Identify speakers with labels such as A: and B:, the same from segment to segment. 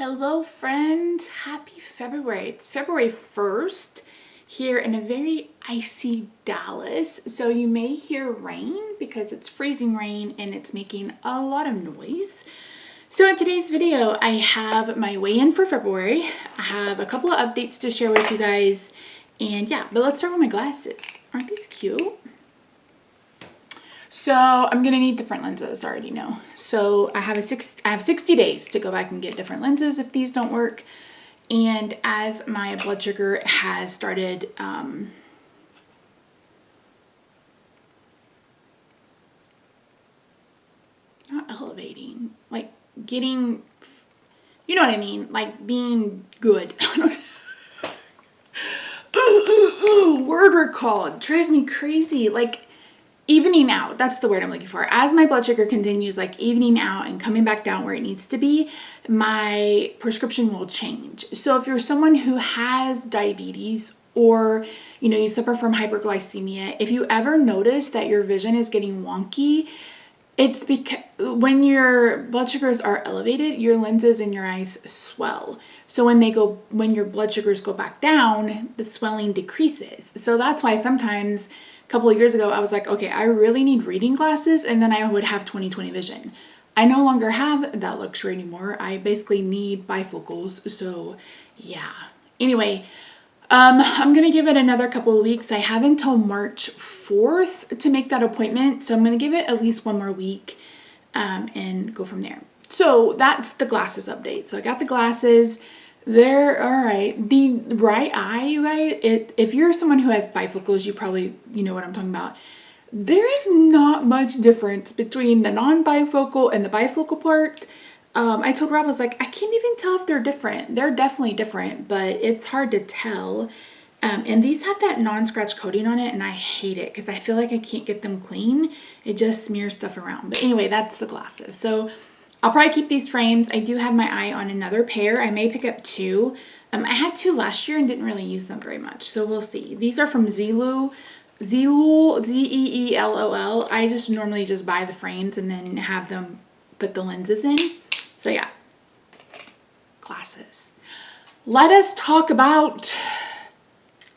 A: Hello friends, happy February. It's February 1st here in a very icy Dallas. So you may hear rain because it's freezing rain and it's making a lot of noise. So in today's video, I have my weigh-in for February. I have a couple of updates to share with you guys. And yeah, but let's start with my glasses. Aren't these cute? So I'm gonna need different lenses, I already know. So I have 60 days to go back and get different lenses if these don't work. And as my blood sugar has started not elevating, like getting, you know what I mean, like being good. Word recall, it drives me crazy. Like evening out, that's the word I'm looking for. As my blood sugar continues like evening out and coming back down where it needs to be, my prescription will change. So if you're someone who has diabetes or you suffer from hyperglycemia, if you ever notice that your vision is getting wonky, it's because when your blood sugars are elevated, your lenses in your eyes swell. So when your blood sugars go back down, the swelling decreases. So that's why sometimes a couple of years ago, I was like, okay, I really need reading glasses, and then I would have 20/20 vision. I no longer have that luxury anymore. I basically need bifocals, so yeah. Anyway, I'm gonna give it another couple of weeks. I have until March 4th to make that appointment, so I'm gonna give it at least one more week and go from there. So that's the glasses update. So I got the glasses. They're all right. The right eye, you guys, if you're someone who has bifocals, you probably, know what I'm talking about. There is not much difference between the non-bifocal and the bifocal part. I told Rob, I was like, I can't even tell if they're different. They're definitely different, but it's hard to tell. And these have that non-scratch coating on it, and I hate it because I feel like I can't get them clean. It just smears stuff around. But anyway, that's the glasses. So I'll probably keep these frames. I do have my eye on another pair. I may pick up two. I had two last year and didn't really use them very much, so we'll see. These are from Zeelool, Zeelool. I just normally just buy the frames and then have them put the lenses in. So yeah, glasses. Let us talk about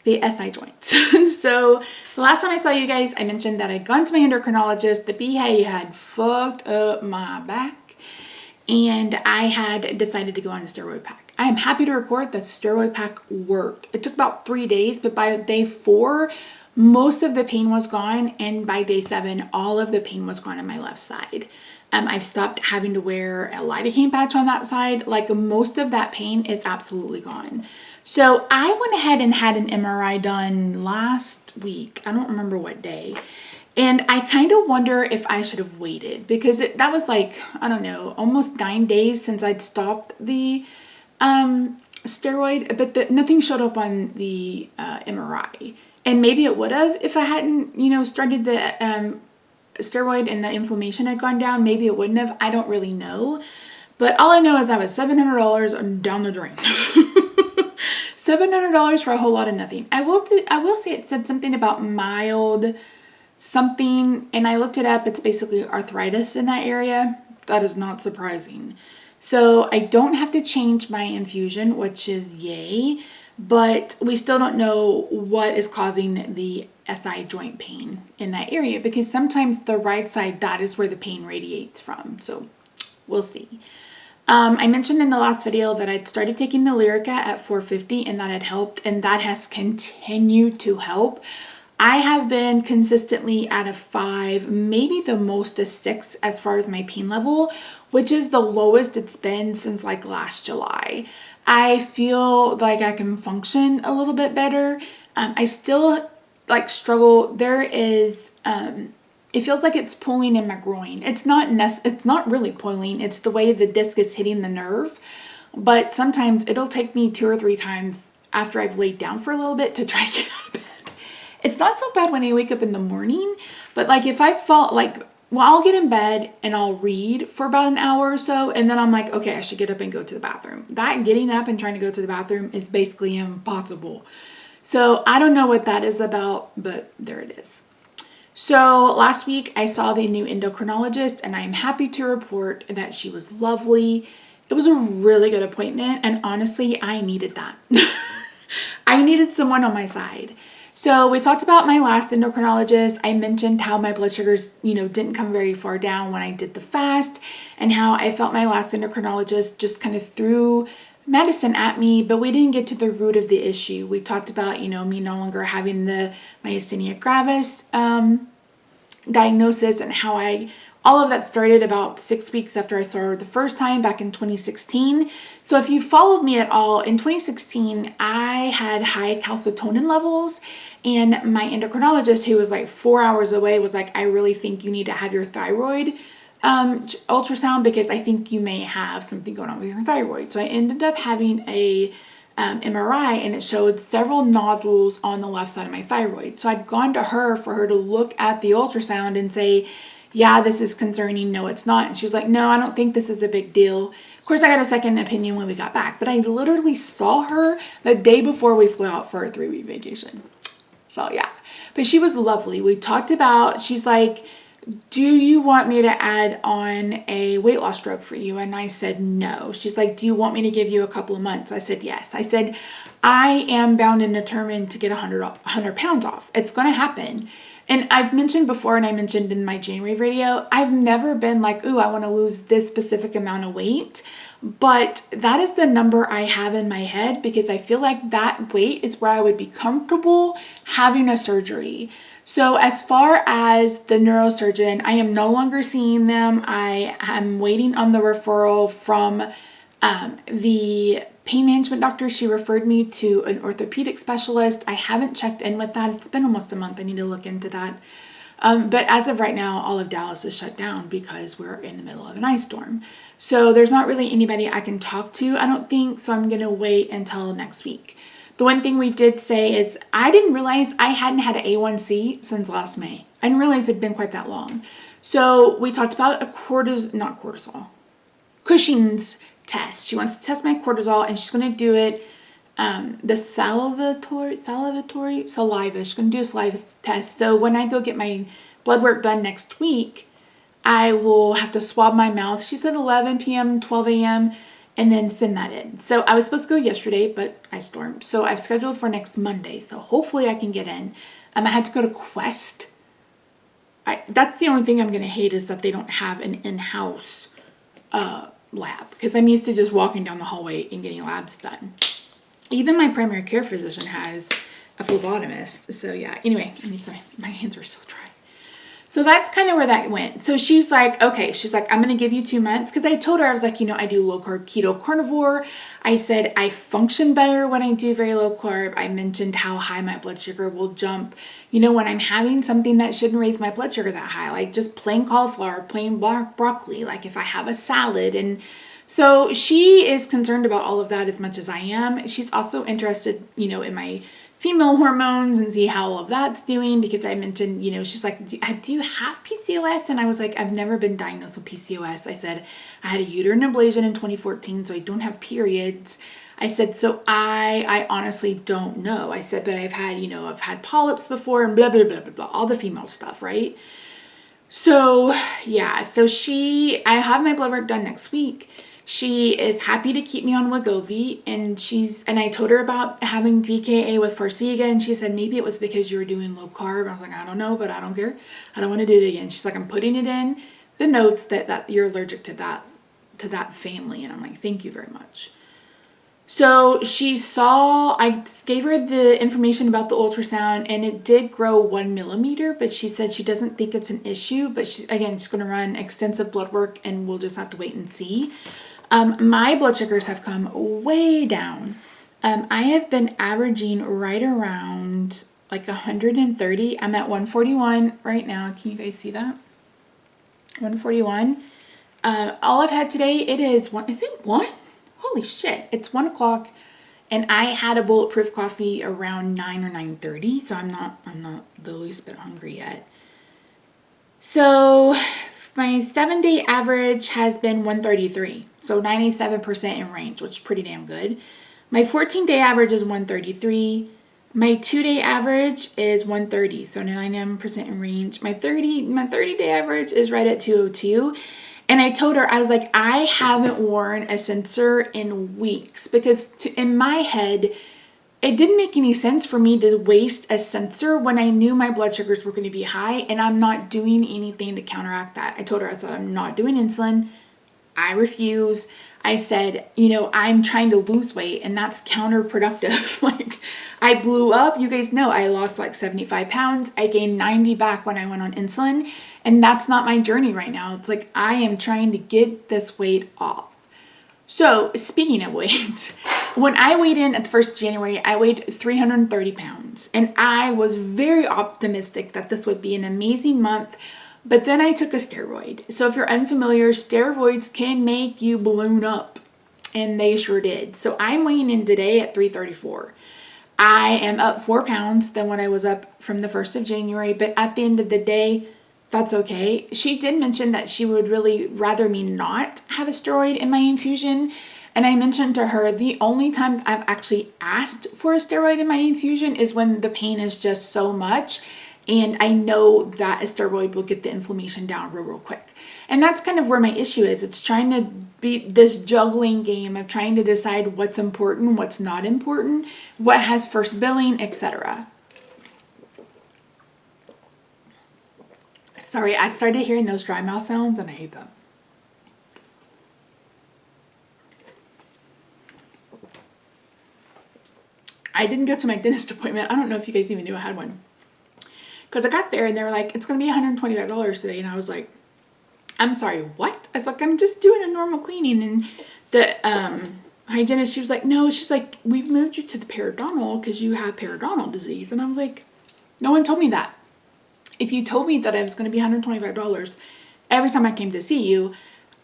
A: the SI joints. So the last time I saw you guys, I mentioned that I'd gone to my endocrinologist. The BHA had fucked up my back, and I had decided to go on a steroid pack. I am happy to report that the steroid pack worked. It took about 3 days, but by day 4, most of the pain was gone, and by day 7, all of the pain was gone on my left side. I've stopped having to wear a lidocaine patch on that side. Like most of that pain is absolutely gone. So I went ahead and had an MRI done last week. I don't remember what day. And I kind of wonder if I should have waited because that was like, I don't know, almost 9 days since I'd stopped the steroid, but nothing showed up on the MRI. And maybe it would have if I hadn't, started the steroid and the inflammation had gone down. Maybe it wouldn't have. I don't really know. But all I know is I was $700 down the drain. $700 for a whole lot of nothing. I will say it said something about mild something, and I looked it up. It's basically arthritis in that area. That is not surprising. So I don't have to change my infusion, which is yay, but we still don't know what is causing the SI joint pain in that area, because sometimes the right side, that is where the pain radiates from. So we'll see. I mentioned in the last video that I'd started taking the Lyrica at 450 and that had helped, and that has continued to help. I have been consistently at a 5, maybe the most a 6 as far as my pain level, which is the lowest it's been since like last July. I feel like I can function a little bit better. I still like struggle. There is, it feels like it's pulling in my groin. It's not really pulling. It's the way the disc is hitting the nerve. But sometimes it'll take me 2 or 3 times after I've laid down for a little bit to try to get out of bed. It's not so bad when I wake up in the morning, but like if I fall, I'll get in bed and I'll read for about an hour or so, and then I'm like, okay, I should get up and go to the bathroom. That getting up and trying to go to the bathroom is basically impossible. So I don't know what that is about, but there it is. So last week I saw the new endocrinologist, and I'm happy to report that she was lovely. It was a really good appointment, and honestly, I needed that. I needed someone on my side. So we talked about my last endocrinologist. I mentioned how my blood sugars, didn't come very far down when I did the fast, and how I felt my last endocrinologist just kind of threw medicine at me, but we didn't get to the root of the issue. We talked about, me no longer having the myasthenia gravis diagnosis, and how all of that started about 6 weeks after I saw her the first time back in 2016. So if you followed me at all, in 2016, I had high calcitonin levels, and my endocrinologist, who was like 4 hours away, was like, I really think you need to have your thyroid ultrasound, because I think you may have something going on with your thyroid. So I ended up having a MRI, and it showed several nodules on the left side of my thyroid. So I'd gone to her for her to look at the ultrasound and say, yeah, this is concerning. No, it's not. And she was like, no, I don't think this is a big deal. Of course, I got a second opinion when we got back, but I literally saw her the day before we flew out for a 3-week vacation. So yeah, but she was lovely. We talked about, she's like, do you want me to add on a weight loss drug for you? And I said, no. She's like, do you want me to give you a couple of months? I said, yes. I said, I am bound and determined to get 100 pounds off. It's going to happen. And I've mentioned before, and I mentioned in my January video, I've never been like, ooh, I want to lose this specific amount of weight. But that is the number I have in my head, because I feel like that weight is where I would be comfortable having a surgery. So as far as the neurosurgeon, I am no longer seeing them. I am waiting on the referral from the pain management doctor. She referred me to an orthopedic specialist. I haven't checked in with that. It's been almost a month. I need to look into that. But as of right now, all of Dallas is shut down because we're in the middle of an ice storm. So there's not really anybody I can talk to, I don't think. So I'm going to wait until next week. The one thing we did say is I didn't realize I hadn't had an A1C since last May. I didn't realize it'd been quite that long. So we talked about Cushing's test. She wants to test my cortisol, and she's going to do it the saliva. She's going to do a saliva test. So when I go get my blood work done next week, I will have to swab my mouth. She said 11 p.m., 12 a.m., and then send that in. So I was supposed to go yesterday, but I stormed. So I've scheduled for next Monday. So hopefully I can get in. I had to go to Quest. That's the only thing I'm going to hate, is that they don't have an in-house lab, because I'm used to just walking down the hallway and getting labs done. Even my primary care physician has a phlebotomist. So yeah, anyway, my hands are so dry. So that's kind of where that went. So she's like, okay, she's like, I'm going to give you 2 months. Because I told her, I was like, I do low carb, keto, carnivore. I said, I function better when I do very low carb. I mentioned how high my blood sugar will jump, when I'm having something that shouldn't raise my blood sugar that high, like just plain cauliflower, plain broccoli, like if I have a salad. And so she is concerned about all of that as much as I am. She's also interested, in my female hormones and see how all of that's doing, because I mentioned, she's like, do you have PCOS? And I was like, I've never been diagnosed with PCOS. I said, I had a uterine ablation in 2014, so I don't have periods. I said, so I honestly don't know. I said, but I've had polyps before and blah, blah, blah, blah, blah, all the female stuff, right? So yeah, I have my blood work done next week. She is happy to keep me on Wegovy, and I told her about having DKA with Farxiga, and she said, maybe it was because you were doing low carb. I was like, I don't know, but I don't care. I don't want to do it again. She's like, I'm putting it in the notes that you're allergic to that family. And I'm like, thank you very much. So I gave her the information about the ultrasound, and it did grow 1 millimeter, but she said she doesn't think it's an issue, but she's going to run extensive blood work, and we'll just have to wait and see. My blood sugars have come way down. I have been averaging right around like 130. I'm at 141 right now. Can you guys see that? 141. All I've had today, is it 1? Holy shit. It's 1 o'clock, and I had a bulletproof coffee around 9 or 9:30, so I'm not the least bit hungry yet. So my 7-day average has been 133, so 97% in range, which is pretty damn good. My 14-day average is 133. My 2-day average is 130, so 99% in range. My 30-day average is right at 202. And I told her, I was like, I haven't worn a sensor in weeks because in my head, it didn't make any sense for me to waste a sensor when I knew my blood sugars were going to be high and I'm not doing anything to counteract that. I told her, I said, I'm not doing insulin. I refuse. I said, I'm trying to lose weight and that's counterproductive. Like, I blew up. You guys know I lost like 75 pounds. I gained 90 back when I went on insulin. And that's not my journey right now. It's like I am trying to get this weight off. So speaking of weight, when I weighed in at the 1st of January, I weighed 330 pounds. And I was very optimistic that this would be an amazing month. But then I took a steroid. So if you're unfamiliar, steroids can make you balloon up. And they sure did. So I'm weighing in today at 334. I am up 4 pounds than when I was up from the 1st of January. But at the end of the day, that's okay. She did mention that she would really rather me not have a steroid in my infusion. And I mentioned to her the only time I've actually asked for a steroid in my infusion is when the pain is just so much. And I know that a steroid will get the inflammation down real quick. And that's kind of where my issue is. It's trying to be this juggling game of trying to decide what's important, what's not important, what has first billing, etc. Sorry, I started hearing those dry mouth sounds and I hate them. I didn't go to my dentist appointment. I don't know if you guys even knew I had one. Because I got there and they were like, it's going to be $125 today. And I was like, I'm sorry, what? I was like, I'm just doing a normal cleaning. And the hygienist, she was like, no, she's like, we've moved you to the periodontal because you have periodontal disease. And I was like, no one told me that. If you told me that it was going to be $125 every time I came to see you,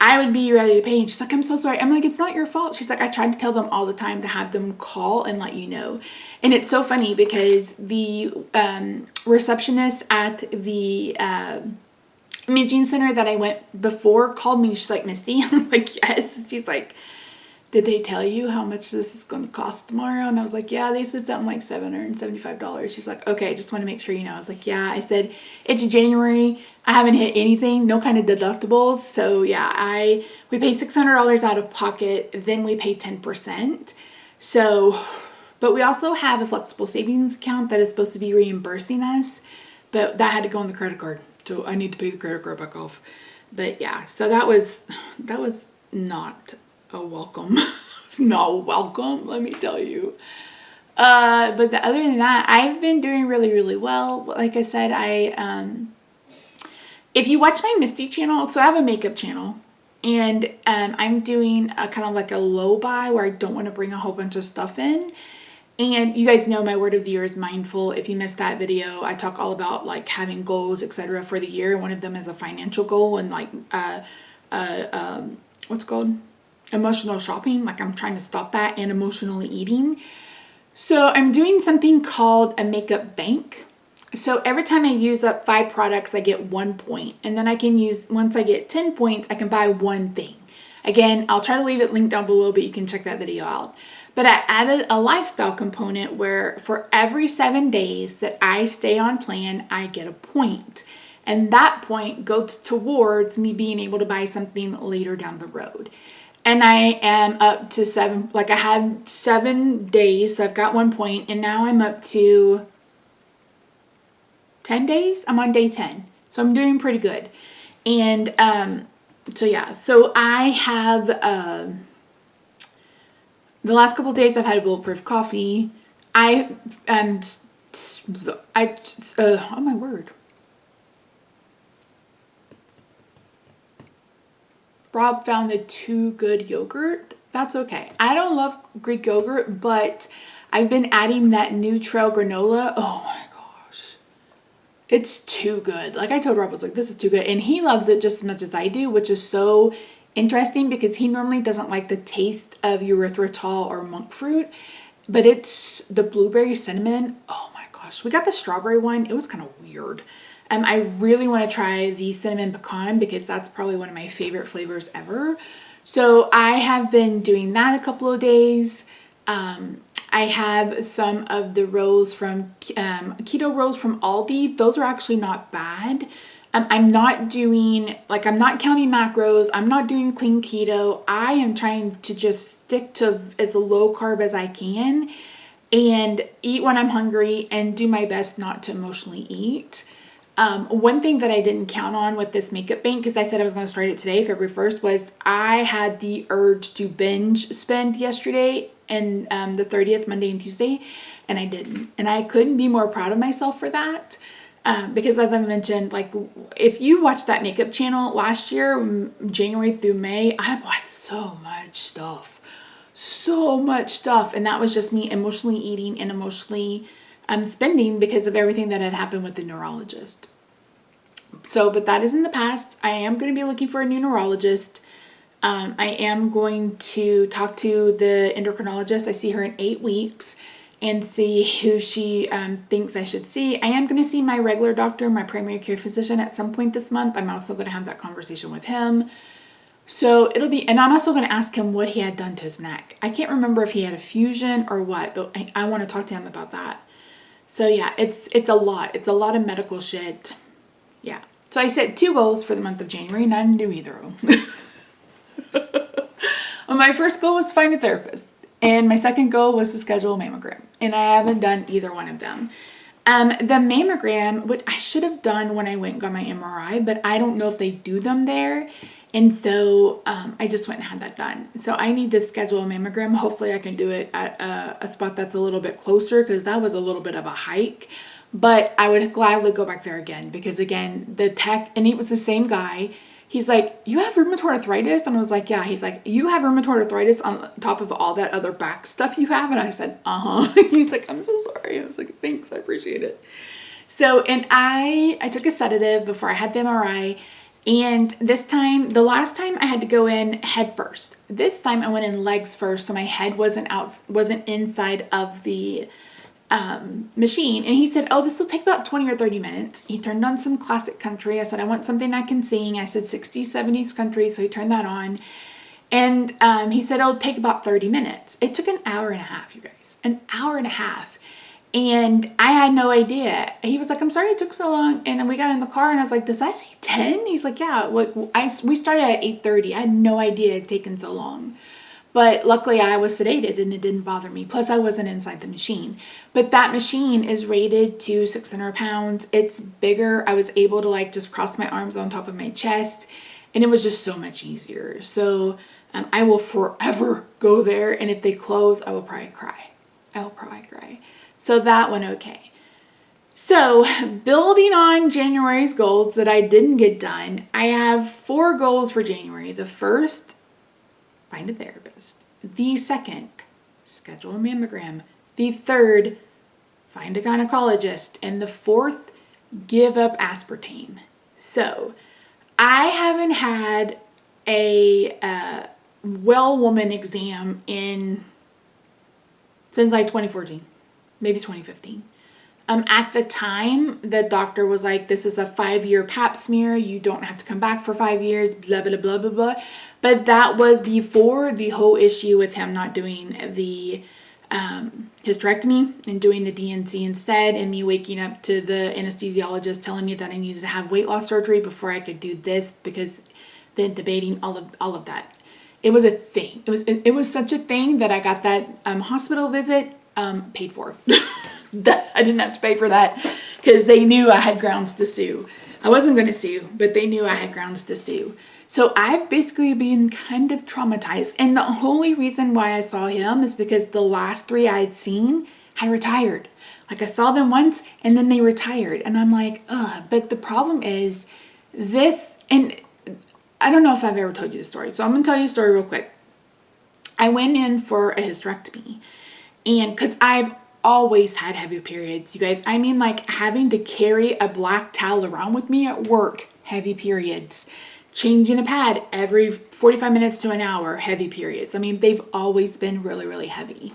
A: I would be ready to pay. And she's like, I'm so sorry. I'm like, it's not your fault. She's like, I tried to tell them all the time to have them call and let you know. And it's so funny because the receptionist at the imaging center that I went before called me. She's like, Misty? I'm like, yes. She's like, did they tell you how much this is going to cost tomorrow? And I was like, yeah, they said something like $775. She's like, okay, just want to make sure you know. I was like, yeah. I said, it's January. I haven't hit anything, no kind of deductibles. So yeah, we pay $600 out of pocket, then we pay 10%. So, but we also have a flexible savings account that is supposed to be reimbursing us, but that had to go on the credit card. So I need to pay the credit card back off. But yeah, so that was not a welcome. It's not welcome, let me tell you. But other than that, I've been doing really, really well. Like I said, if you watch my Misty channel, so I have a makeup channel, and I'm doing a kind of like a low buy where I don't want to bring a whole bunch of stuff in. And you guys know my word of the year is mindful. If you missed that video, I talk all about like having goals, etc. for the year. One of them is a financial goal and like what's it called? Emotional shopping. Like I'm trying to stop that, and emotionally eating. So I'm doing something called a makeup bank. So every time I use up 5 products, I get 1 point. And then I can use, once I get 10 points, I can buy one thing. Again, I'll try to leave it linked down below, but you can check that video out. But I added a lifestyle component where for every 7 days that I stay on plan, I get a point. And that point goes towards me being able to buy something later down the road. And I am up to 7, like I had 7 days, so I've got 1 point, and now I'm up to 10 days. I'm on day 10. So I'm doing pretty good. And so yeah, so I have the last couple of days I've had a bulletproof coffee. Oh my word. Rob found a Too Good yogurt. That's okay. I don't love Greek yogurt, but I've been adding that new trail granola. Oh my gosh. It's too good. Like I told Rob, I was like, this is too good. And he loves it just as much as I do, which is so interesting because he normally doesn't like the taste of erythritol or monk fruit, but it's the blueberry cinnamon. Oh my gosh. We got the strawberry one. It was kind of weird. I really want to try the cinnamon pecan because that's probably one of my favorite flavors ever. So I have been doing that a couple of days. I have some of the rolls from keto rolls from Aldi. Those are actually not bad. I'm not doing, like, I'm not counting macros. I'm not doing clean keto. I am trying to just stick to as low carb as I can and eat when I'm hungry and do my best not to emotionally eat. One thing that I didn't count on with this makeup bank, because I said I was going to start it today, February 1st, was I had the urge to binge spend yesterday and the 30th, Monday and Tuesday, and I didn't. And I couldn't be more proud of myself for that. Because as I mentioned, like, if you watched that makeup channel last year, January through May, I watched so much stuff. And that was just me emotionally eating and emotionally spending because of everything that had happened with the neurologist. So, but that is in the past. I am going to be looking for a new neurologist. I am going to talk to the endocrinologist. I see her in 8 weeks and see who she thinks I should see. I am going to see my regular doctor, my primary care physician, at some point this month. I'm also going to have that conversation with him. So it'll be, and I'm also going to ask him what he had done to his neck. I can't remember if he had a fusion or what, but I want to talk to him about that. So yeah, it's a lot. It's a lot of medical shit. Yeah. So I set 2 goals for the month of January, and I didn't do either of them. Well, my first goal was to find a therapist. And my second goal was to schedule a mammogram. And I haven't done either one of them. The mammogram, which I should have done when I went and got my MRI, but I don't know if they do them there. And so I just went and had that done. So I need to schedule a mammogram. Hopefully I can do it at a spot that's a little bit closer, because that was a little bit of a hike. But I would gladly go back there again, because again, the tech, and he was the same guy. He's like, you have rheumatoid arthritis? And I was like, yeah. He's like, you have rheumatoid arthritis on top of all that other back stuff you have? And I said, uh-huh. He's like, I'm so sorry. I was like, thanks, I appreciate it. So, and I took a sedative before I had the MRI. And this time, the last time I had to go in head first. This time I went in legs first, so my head wasn't inside of the machine. And he said, oh, this will take about 20 or 30 minutes. He turned on some classic country. I said, I want something I can sing. I said 60s, 70s country. So he turned that on. And he said, it'll take about 30 minutes. It took an hour and a half, you guys. An hour and a half. And I had no idea. He was like, I'm sorry it took so long. And then we got in the car and I was like, does that say 10? He's like, yeah. Like, we started at 8:30. I had no idea it had taken so long. But luckily I was sedated and it didn't bother me. Plus I wasn't inside the machine. But that machine is rated to 600 pounds. It's bigger. I was able to like just cross my arms on top of my chest. And it was just so much easier. So I will forever go there. And if they close, I will probably cry. So that went okay. So building on January's goals that I didn't get done, I have 4 goals for January. The first, find a therapist. The second, schedule a mammogram. The third, find a gynecologist. And the fourth, give up aspartame. So I haven't had a well woman exam since like 2014, maybe 2015. At the time, the doctor was like, this is a 5-year pap smear. You don't have to come back for 5 years, blah, blah, blah, blah, blah. But that was before the whole issue with him not doing the hysterectomy and doing the DNC instead, and me waking up to the anesthesiologist telling me that I needed to have weight loss surgery before I could do this, because then debating all of that. It was a thing. It was such a thing that I got that hospital visit paid for. That I didn't have to pay for that because they knew I had grounds to sue. I wasn't going to sue, but they knew I had grounds to sue. So I've basically been kind of traumatized. And the only reason why I saw him is because the last 3 I had seen had retired. Like I saw them once and then they retired. And I'm like, ugh. But the problem is this, and I don't know if I've ever told you the story. So I'm going to tell you a story real quick. I went in for a hysterectomy. And because I've always had heavy periods, you guys. I mean, like having to carry a black towel around with me at work, heavy periods. Changing a pad every 45 minutes to an hour, heavy periods. I mean, they've always been really, really heavy.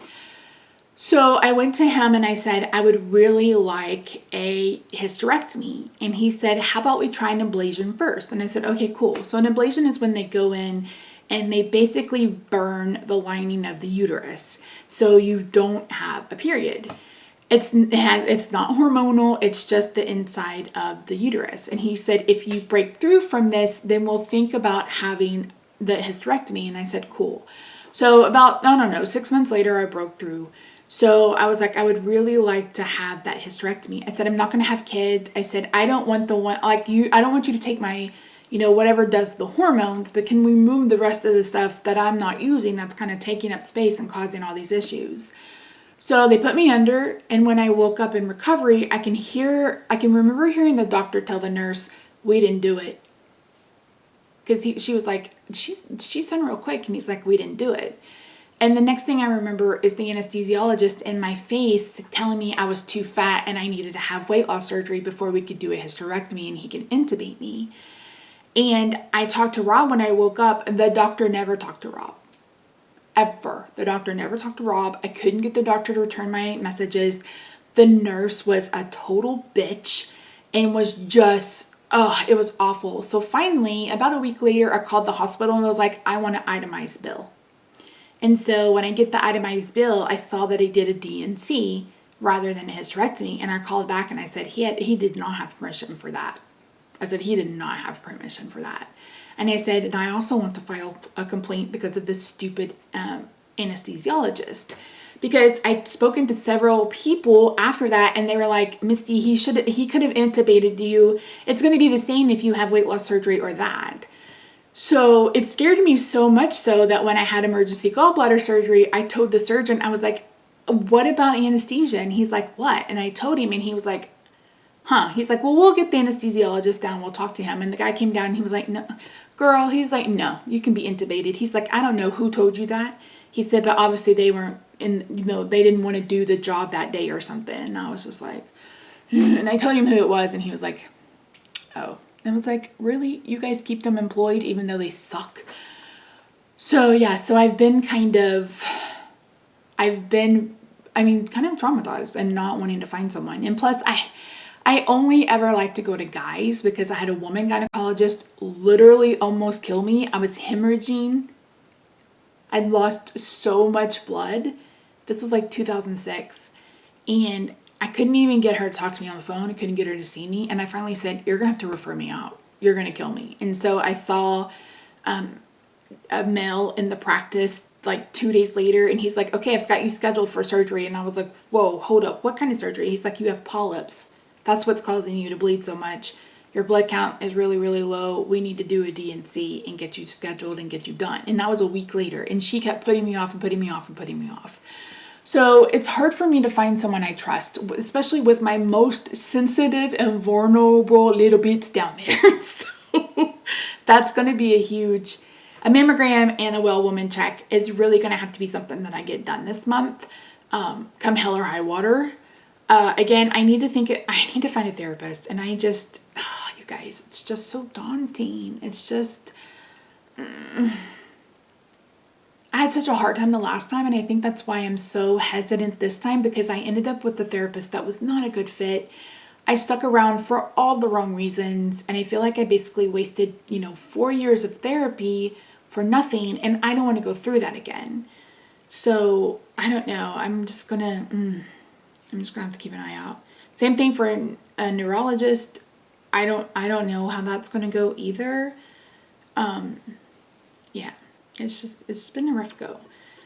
A: So I went to him and I said, I would really like a hysterectomy. And he said, how about we try an ablation first? And I said, okay, cool. So an ablation is when they go in and they basically burn the lining of the uterus so you don't have a period. It's not hormonal, it's just the inside of the uterus. And he said, if you break through from this, then we'll think about having the hysterectomy. And I said, cool. So about, I don't know, 6 months later, I broke through. So I was like, I would really like to have that hysterectomy. I said, I'm not going to have kids. I said, I don't want the one, like you, I don't want you to take my, whatever does the hormones, but can we move the rest of the stuff that I'm not using that's kind of taking up space and causing all these issues? So they put me under, and when I woke up in recovery, I can remember hearing the doctor tell the nurse, we didn't do it. Because she was like, she's done real quick, and he's like, we didn't do it. And the next thing I remember is the anesthesiologist in my face telling me I was too fat and I needed to have weight loss surgery before we could do a hysterectomy and he could intubate me. And I talked to Rob when I woke up, and the doctor never talked to Rob. Ever. The doctor never talked to Rob. I couldn't get the doctor to return my messages. The nurse was a total bitch and was just, it was awful. So finally, about a week later, I called the hospital and I was like, I want an itemized bill. And so when I get the itemized bill, I saw that he did a D&C rather than a hysterectomy. And I called back and I said, he did not have permission for that. I said, he did not have permission for that. And I said, and I also want to file a complaint because of this stupid anesthesiologist. Because I'd spoken to several people after that, and they were like, Misty, he could have intubated you. It's going to be the same if you have weight loss surgery or that. So it scared me so much so that when I had emergency gallbladder surgery, I told the surgeon, I was like, what about anesthesia? And he's like, what? And I told him, and he was like, huh. He's like, well, we'll get the anesthesiologist down. We'll talk to him. And the guy came down and he was like, no, girl. He's like, no, you can be intubated. He's like, I don't know who told you that. He said, but obviously they weren't they didn't want to do the job that day or something. And I was just like, and I told him who it was. And he was like, oh. And I was like, really? You guys keep them employed even though they suck? So yeah, so I've been kind of traumatized and not wanting to find someone. And plus I only ever like to go to guys because I had a woman gynecologist literally almost kill me. I was hemorrhaging. I'd lost so much blood. This was like 2006. And I couldn't even get her to talk to me on the phone. I couldn't get her to see me. And I finally said, you're going to have to refer me out. You're going to kill me. And so I saw a male in the practice like 2 days later. And he's like, okay, I've got you scheduled for surgery. And I was like, whoa, hold up. What kind of surgery? He's like, you have polyps. That's what's causing you to bleed so much. Your blood count is really, really low. We need to do a D&C and get you scheduled and get you done. And that was a week later. And she kept putting me off and putting me off and putting me off. So it's hard for me to find someone I trust, especially with my most sensitive and vulnerable little bits down there. So that's going to be a mammogram and a well woman check is really going to have to be something that I get done this month, come hell or high water. Again, I need to find a therapist, and you guys, it's just so daunting. It's just, I had such a hard time the last time, and I think that's why I'm so hesitant this time, because I ended up with a therapist that was not a good fit. I stuck around for all the wrong reasons, and I feel like I basically wasted, 4 years of therapy for nothing, and I don't want to go through that again. So, I don't know. I'm just gonna have to keep an eye out. Same thing for a neurologist. I don't know how that's gonna go either. Yeah. It's been a rough go.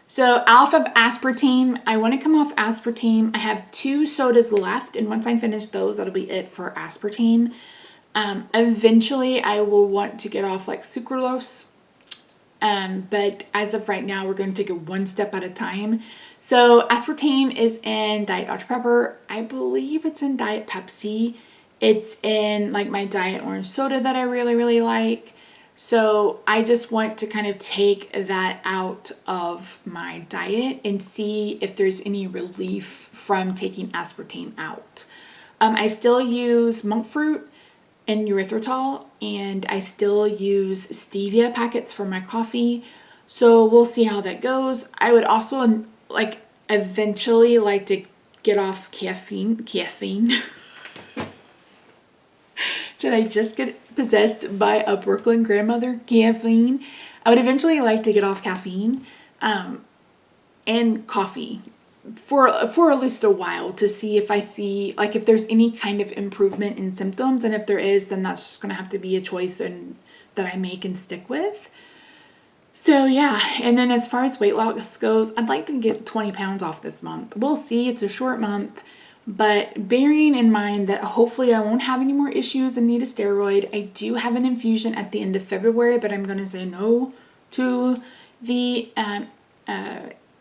A: So off of aspartame, I want to come off aspartame. I have 2 sodas left, and once I finish those, that'll be it for aspartame. Eventually, I will want to get off like sucralose. But as of right now, we're going to take it one step at a time. So aspartame is in Diet Dr. Pepper. I believe it's in Diet Pepsi. It's in like my Diet Orange Soda that I really, really like. So I just want to kind of take that out of my diet and see if there's any relief from taking aspartame out. I still use monk fruit and erythritol, and I still use stevia packets for my coffee. So we'll see how that goes. I would also eventually like to get off caffeine. Did I just get possessed by a Brooklyn grandmother? Caffeine. I would eventually like to get off caffeine and coffee. for at least a while to see if I see, like, if there's any kind of improvement in symptoms. And if there is, then that's just going to have to be a choice that I make and stick with. So yeah, and then as far as weight loss goes, I'd like to get 20 pounds off this month. We'll see, it's a short month, but bearing in mind that hopefully I won't have any more issues and need a steroid. I do have an infusion at the end of February, but I'm going to say no to the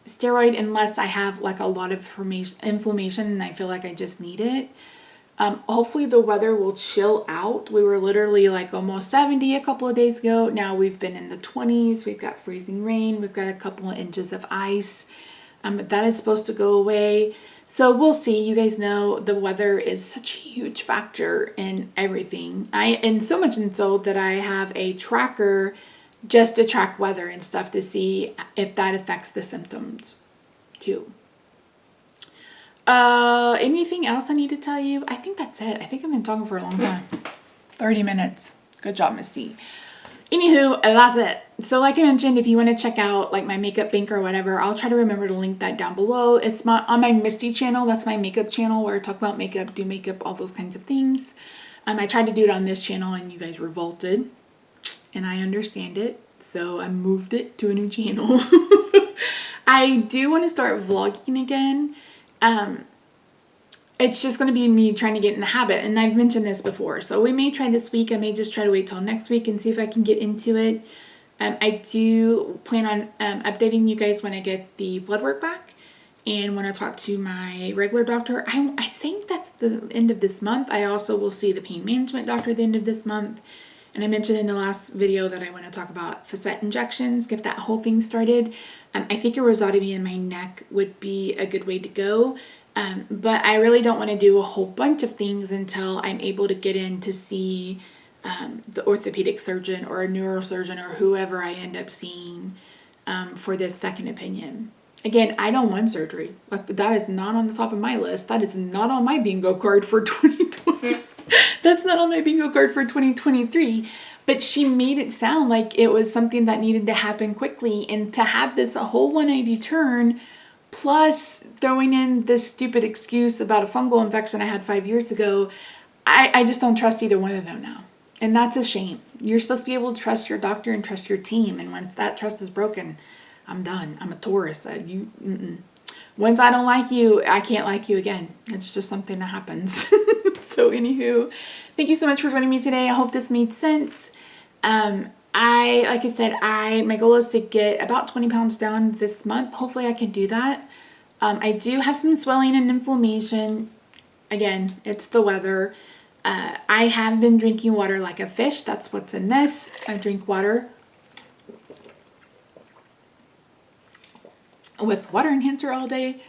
A: steroid unless I have like a lot of inflammation and I feel like I just need it. Hopefully the weather will chill out. We were literally like almost 70 a couple of days ago. Now we've been in the 20s. We've got freezing rain. We've got a couple of inches of ice. That is supposed to go away. So we'll see. You guys know the weather is such a huge factor in everything. And so much and so that I have a tracker just to track weather and stuff to see if that affects the symptoms too. Anything else I need to tell you? I think that's it. I think I've been talking for a long time. 30 minutes. Good job, Miss C. Anywho, that's it. So like I mentioned, if you want to check out like my makeup bank or whatever, I'll try to remember to link that down below. It's on my Misty channel. That's my makeup channel where I talk about makeup, do makeup, all those kinds of things. I tried to do it on this channel and you guys revolted. And I understand it. So I moved it to a new channel. I do want to start vlogging again. It's just going to be me trying to get in the habit, and I've mentioned this before, so we may try this week. I may just try to wait till next week and see if I can get into it. I do plan on updating you guys when I get the blood work back and when I talk to my regular doctor. I think that's the end of this month. I also will see the pain management doctor at the end of this month, and I mentioned in the last video that I want to talk about facet injections, get that whole thing started. I think a rhizotomy in my neck would be a good way to go. But I really don't want to do a whole bunch of things until I'm able to get in to see the orthopedic surgeon or a neurosurgeon or whoever I end up seeing for this second opinion. Again, I don't want surgery. Like, that is not on the top of my list. That is not on my bingo card for 2020. That's not on my bingo card for 2023. But she made it sound like it was something that needed to happen quickly. And to have this a whole 180 turn, plus throwing in this stupid excuse about a fungal infection I had 5 years ago, I just don't trust either one of them now. And that's a shame. You're supposed to be able to trust your doctor and trust your team. And once that trust is broken, I'm done. I'm a Taurus. Once I don't like you, I can't like you again. It's just something that happens. So anywho, thank you so much for joining me today. I hope this made sense. Like I said, my goal is to get about 20 pounds down this month. Hopefully I can do that. I do have some swelling and inflammation. Again, it's the weather. I have been drinking water like a fish. That's what's in this. I drink water with water enhancer all day.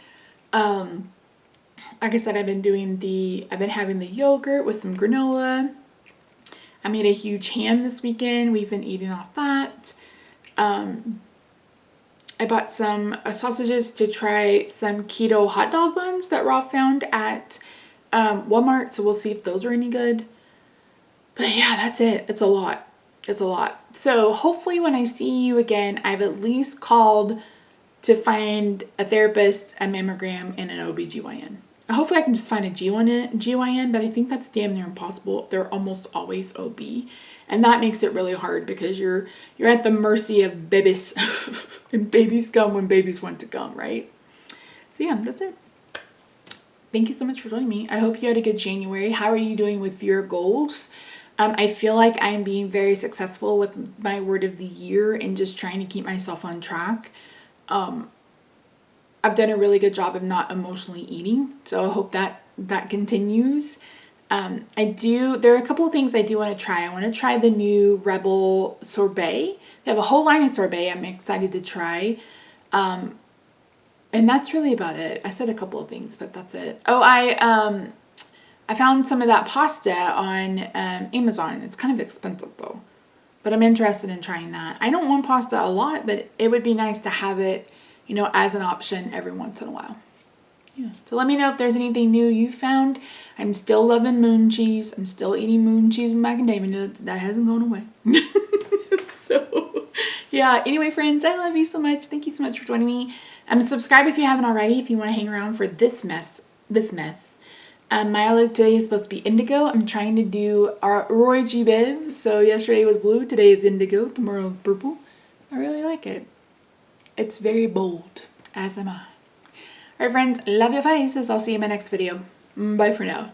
A: Like I said, I've been having the yogurt with some granola. I made a huge ham this weekend. We've been eating off that. I bought some sausages to try some keto hot dog buns that Rob found at Walmart. So we'll see if those are any good. But yeah, that's it. It's a lot. It's a lot. So hopefully when I see you again, I've at least called to find a therapist, a mammogram, and an OBGYN. Hopefully I can just find a GYN, but I think that's damn near impossible. They're almost always OB. And that makes it really hard because you're at the mercy of babies. And babies come when babies want to come, right? So yeah, that's it. Thank you so much for joining me. I hope you had a good January. How are you doing with your goals? I feel like I'm being very successful with my word of the year and just trying to keep myself on track. I've done a really good job of not emotionally eating, so I hope that continues. There are a couple of things I do want to try. I want to try the new Rebel sorbet. They have a whole line of sorbet I'm excited to try. And that's really about it. I said a couple of things, but that's it. Oh, I found some of that pasta on Amazon. It's kind of expensive though, but I'm interested in trying that. I don't want pasta a lot, but it would be nice to have it, as an option every once in a while. Yeah. So let me know if there's anything new you found. I'm still loving moon cheese. I'm still eating moon cheese with macadamia nuts. That hasn't gone away. So yeah, anyway, friends, I love you so much. Thank you so much for joining me. Subscribe if you haven't already, if you want to hang around for this mess. My eye look today is supposed to be indigo. I'm trying to do our Roy G. Biv. So yesterday was blue, today is indigo, tomorrow is purple. I really like it. It's very bold, as am I. Alright friends, love your faces. I'll see you in my next video. Bye for now.